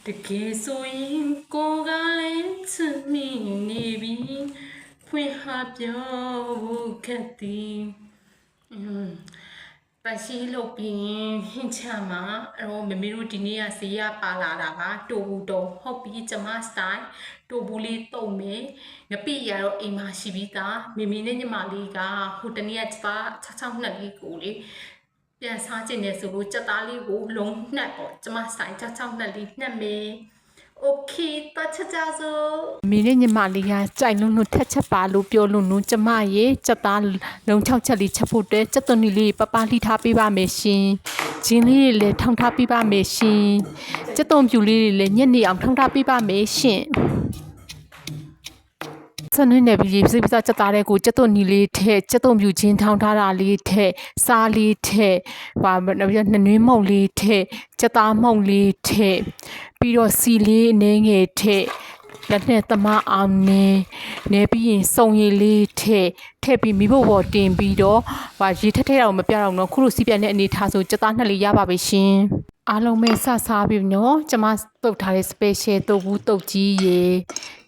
တကယ်ဆိုရင်ကိုကလည်းချစ်မိနေပြီဖွင့်ဟပြောဖို့ခက်သည်ပတ်ရှိလုပ်ပြီးဟင်းချမှာအဲ့တော့မမေတို့ဒီနေ့ကဈေးရပါလာတာကတိုဘူးတော့ဟုတ်ပြီကျမစတိုင်တိုဘူးလေးတုံမယ်ငပိရတော့အိမ်မှာရှိပြီးသားမေမေနဲ့ညီမလေးကဟိုတနေ့ကကျမ6နှစ်လေးကိုလေပြန်စားကျင်နေဆိုလို့စက်သားလေးကိုလုံးနှက်ပေါ့ကျမဆိုင်6နှစ်လေးနှက်မယ်โอเคတော့ချက်ကြစို့မင်းနဲ့ညီမလေးကကြိုင်လုံးလုံးထက်ချက်ပါလို့ပြောလို့နုကျမရေစက်သားလုံး6ချက်လေးချက်ဖို့တဲ့စက်သွန်လေးပပလှီထားပေးပါမယ်ရှင်ဂျင်းလေးတွေလည်းထောင်းထားပေးပါမယ်ရှင်စက်သွန်ပြူလေးတွေလည်းညက်နေအောင်ထောင်းထားပေးပါမယ်ရှင်စနေနေပြီးစိတ်ပစချက်သားတဲ့ကိုစက်သွန်နီလေးထဲစက်သွန်ပြူချင်းထောင်းထားတာလေးထဲစားလေးထဲဟာနှွေးမုံလေးထဲစက်သားမုံလေးထဲပြီးတော့စီလေးအနေငယ်ထဲလက်နဲ့သမားအောင်နေပြီးရင်စုံရည်လေးထဲပြီးမိဖို့ပေါ်တင်ပြီးတော့ဟာရေထက်ထဲတော့မပြတော့ဘူးเนาะခုလိုစီးပြန်တဲ့အနေထားဆိုစက်သားနှစ်လေးရပါပြီရှင်အားလုံးပဲစစားပြီเนาะကျမတုတ်ထားတဲ့ special တုတ်ဘူးတုတ်ကြီးရေ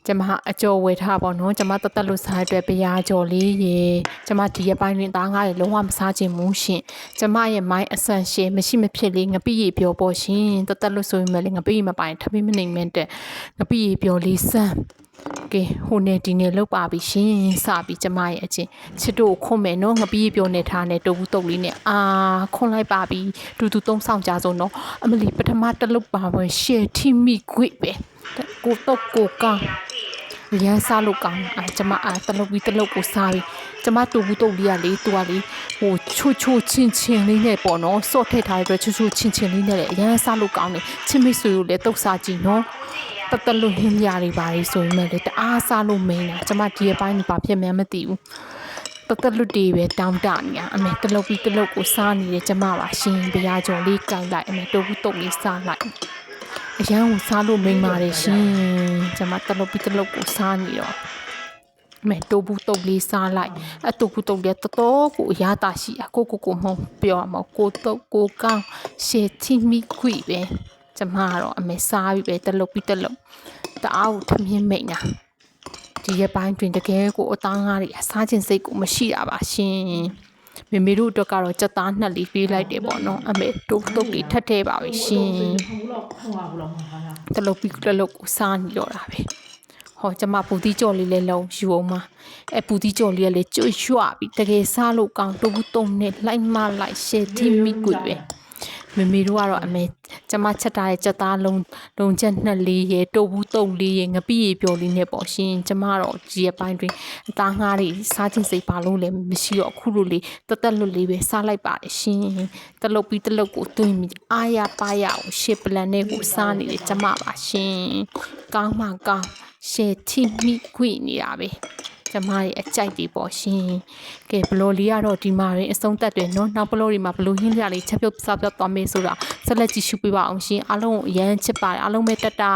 ကျမအကျော်ဝယ်ထားပါတော့ကျမတသက်လို့စားအတွက်ပြားကြော်လေးရေကျမဒီရက်ပိုင်းတွင်သားငါးတွေလုံးဝမစားချင်ဘူးရှင်ကျမရဲ့မိုင်းအဆန်ရှင်မရှိမဖြစ်လေးငပိရီပြောပေါ်ရှင်တသက်လို့ဆိုရင်မလေးငပိရီမပိုင်ထမင်းမနိုင်မတဲ့ငပိရီပြောလေးစမ်းကဲဟိုနေဒီနေလောက်ပါပြီရှင်စပြီးကျမရဲ့အချင်းချစ်တို့ခွန်မယ်နော်ငပိရီပြောနေထားနေတုပ်ဘူးတုပ်လေးနဲ့ခွန်လိုက်ပါပြီတူတူသုံးဆောင်ကြဆုံးနော်အမလီပထမတလုတ်ပါပဲရှယ်ထိမိခွေပဲကိုတော့ကိုကရန်စားလို့ကောင်းကျမတလုတ်ပြီးတလုတ်ကိုစားပြီးကျမတူဘူးတုတ်လေးကလေသူကလေဟိုချိုချင်းလေးနဲ့ပေါ့နော်စော့ထည့်ထားတဲ့အတွက်ချိုချင်းလေးနဲ့လေရန်စားလို့ကောင်းတယ်ချင်းမိတ်ဆွေတို့လည်းတုတ်စားကြည့်နော်တလို့ဟင်းရတွေပါလေဆိုရင်လည်းတအားစားလို့မင်းတာကျမဒီအပိုင်းဘာဖြစ်မှန်းမသိဘူးတလွတ်တွေပဲတောင်းတနေရအမေတလုတ်ပြီးတလုတ်ကိုစားနေတယ်ကျမပါရှင်ဘုရားကျော်လေးကြိုက်လိုက်အမေတူဘူးတုတ်လေးစားလိုက်အရန်ကိုစားလို့မိန်ပါတယ်ရှင်ကျမတလုတ်ပြီးတလုတ်ကိုစားနေတော့မဲတိုးဘူးတုတ်လေးစားလိုက်အတူဘူးတုတ်လေးတော်ကိုအရသာရှိအကိုမပြောမကိုတုတ်ကိုကောင်းရှေတီမီခွေပဲကျမကတော့အမေစားပြီးပဲတလုတ်ပြီးတလုတ်တအားကိုထမင်းမိန်တာဒီရပိုင်းတွင်တကယ်ကိုအသားငါးတွေအစားခြင်းစိတ်ကိုမရှိတာပါရှင်မေမေတို့အတွက်ကတော့စက်သားနှစ်လေးပေးလိုက်တယ်ပေါ့နော်အမေတုတ်လေးထပ်ထဲပါပဲရှင်တလုတ်ပြီးတလုတ်ကိုစားနေတော့တာပဲဟောကျမပူတီကြော်လေးလည်းလုံးယူအောင်ပါပူတီကြော်လေးကလည်းကျွတ်ရွပြီးတကယ်စားလို့ကောင်းတုတ်တုံနဲ့လိုက်မလိုက်ရှယ်တီမိကွေပဲမေမေတို့ကတော့အမေကျမချက်ထားတဲ့စက်သားလုံးချက်နှစ်လေးရေတုတ်ဘူးတုံလေးရေငပိရေပြောလေးနဲ့ပေါ့ရှင်ကျမတော့ဒီအပိုင်းတွင်အသားငါးတွေစားခြင်းစိတ်ပါလို့လည်းမရှိတော့အခုလိုလေးတက်လွတ်လေးပဲစားလိုက်ပါတယ်ရှင်တလုတ်ပြီးတလုတ်ကိုတွင်းပြီးအားရပါရအောင်ရှစ်ပလန်နဲ့ကိုစားနေတယ်ကျမပါရှင်ကောင်းမှကောင်းရှယ်ထိမိခွေနေတာပဲကျမရဲ့အကြိုက်တွေပေါ့ရှင်ကဲဘလော်လေးကတော့ဒီမှာရင်အဆုံးသက်တယ်နော်နောက်ဘလော်တွေမှာဘလို့ဟင်းကြလေးချက်ပြုတ်စားပြတ်သွားမယ်ဆိုတာဆက်လက်ကြည့်ရှုပေးပါအောင်ရှင်အားလုံးအရန်ချစ်ပါတယ်အားလုံးပဲတက်တာ